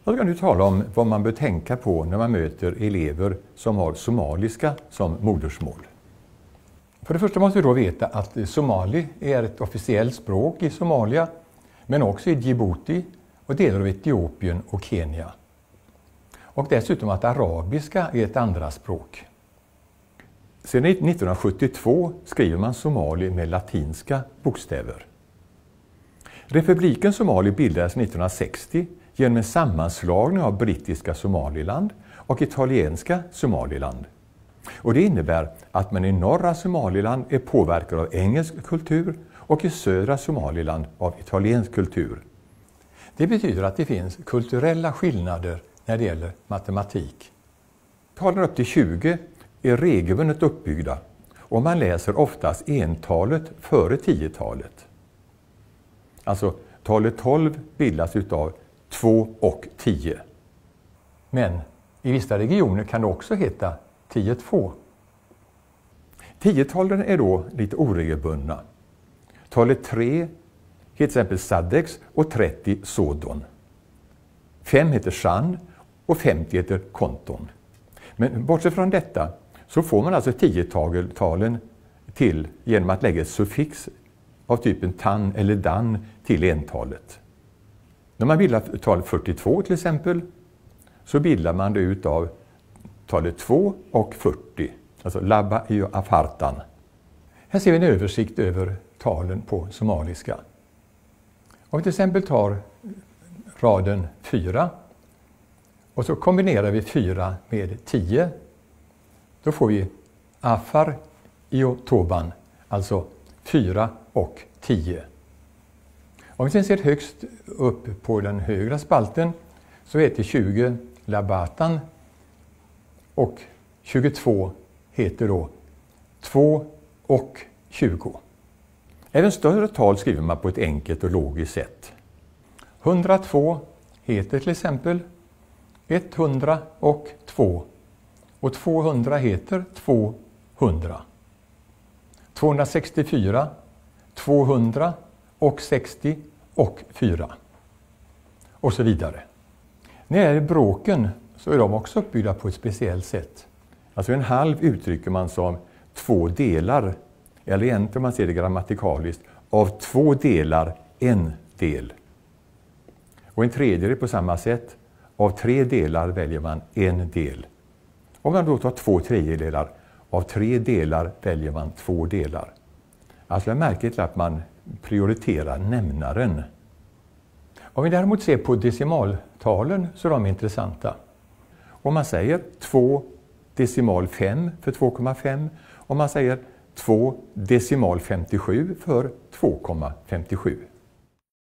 Jag ska nu tala om vad man bör tänka på när man möter elever som har somaliska som modersmål. För det första måste vi då veta att somali är ett officiellt språk i Somalia, men också i Djibouti och delar av Etiopien och Kenya. Och dessutom att arabiska är ett andra språk. Sedan 1972 skriver man somali med latinska bokstäver. Republiken Somali bildades 1960 genom en sammanslagning av brittiska Somaliland och italienska Somaliland. Och det innebär att man i norra Somaliland är påverkad av engelsk kultur och i södra Somaliland av italiensk kultur. Det betyder att det finns kulturella skillnader när det gäller matematik. Talen upp till 20 är regelbundet uppbyggda och man läser oftast entalet före 10-talet. Alltså talet 12 bildas utav 2 och 10. Men i vissa regioner kan det också heta 10-2. 10-talen är då lite oregelbundna. Talet 3 heter till exempel Sadex och 30 Sodon. 5 heter Shan och 50 heter Konton. Men bortsett från detta så får man alltså 10-talen till genom att lägga ett suffix av typen tan eller dan till entalet. När man bildar talet 42 till exempel så bildar man det utav talet 2 och 40, alltså labba i afartan. Här ser vi en översikt över talen på somaliska. Om vi till exempel tar raden 4 och så kombinerar vi 4 med 10, då får vi afar i toban, alltså 4 och 10. Om vi sen ser högst upp på den högra spalten så heter 20 labatan och 22 heter då 2 och 20. Även större tal skriver man på ett enkelt och logiskt sätt. 102 heter till exempel 100 och 2 och 200 heter 200. 264, 200 och 60 och 4 och så vidare. När det gäller bråken så är de också uppbyggda på ett speciellt sätt. Alltså en halv uttrycker man som 2 delar, eller egentligen man ser det grammatikaliskt, av 2 delar en del. Och en tredjedel på samma sätt, av 3 delar väljer man en del. Om man då tar 2 tredjedelar, av 3 delar väljer man 2 delar. Alltså är märkligt att man prioriterar nämnaren. Om vi däremot ser på decimaltalen så är de intressanta. Om man säger 2 decimal 5 för 2,5, om man säger 2 decimal 57 för 2,57.